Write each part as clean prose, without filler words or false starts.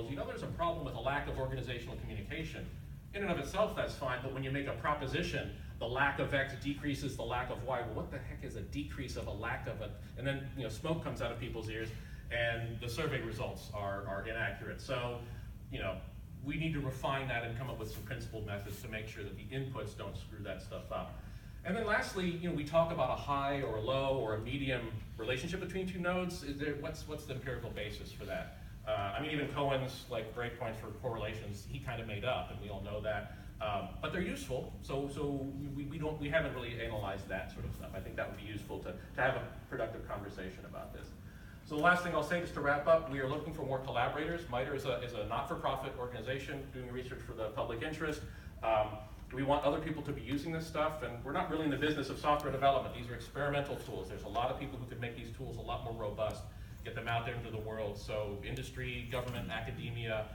you know there's a problem with a lack of organizational communication. In and of itself, that's fine, but when you make a proposition, the lack of X decreases the lack of Y. Well, what the heck is a decrease of a lack of a, and then smoke comes out of people's ears, and the survey results are inaccurate. So, we need to refine that and come up with some principled methods to make sure that the inputs don't screw that stuff up. And then lastly, we talk about a high or a low or a medium relationship between two nodes. What's the empirical basis for that? Even Cohen's breakpoints for correlations, he kind of made up, and we all know that. But they're useful, so we haven't really analyzed that sort of stuff. I think that would be useful to have a productive conversation about this. So the last thing I'll say, just to wrap up, we are looking for more collaborators. MITRE is a not-for-profit organization doing research for the public interest. We want other people to be using this stuff, and we're not really in the business of software development. These are experimental tools. There's a lot of people who could make these tools a lot more robust, get them out there into the world. So industry, government, academia,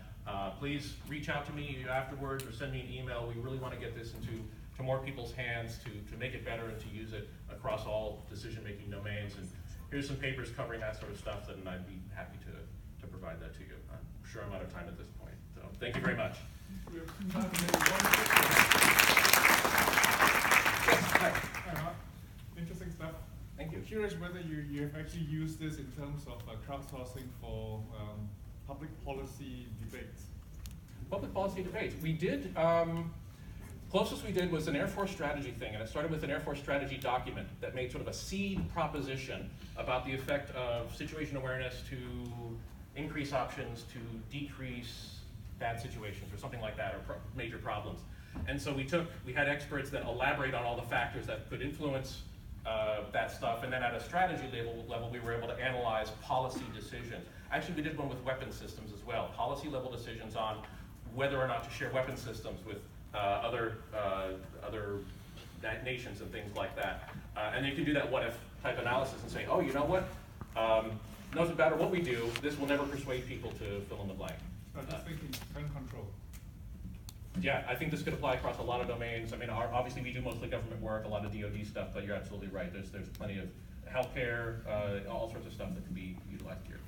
please reach out to me afterwards or send me an email. We really want to get this into more people's hands to make it better and to use it across all decision-making domains. And here's some papers covering that sort of stuff, and I'd be happy to provide that to you. I'm sure I'm out of time at this point. So thank you very much. Interesting stuff. Thank you. I'm curious whether you have actually used this in terms of crowdsourcing for public policy debates. Public policy debates. We did, closest we did was an Air Force strategy thing, and it started with an Air Force strategy document that made sort of a seed proposition about the effect of situation awareness to increase options, to decrease bad situations, or something like that, or major problems. And so we had experts that elaborate on all the factors that could influence that stuff, and then at a strategy level, we were able to analyze policy decisions. Actually, we did one with weapon systems as well, policy level decisions on whether or not to share weapon systems with other nations and things like that. And you can do that what-if type analysis and say, oh, you know what? Doesn't matter what we do, this will never persuade people to fill in the blank. I'm just thinking gun control. Yeah, I think this could apply across a lot of domains. Obviously we do mostly government work, a lot of DoD stuff, but you're absolutely right. There's plenty of healthcare, all sorts of stuff that can be utilized here.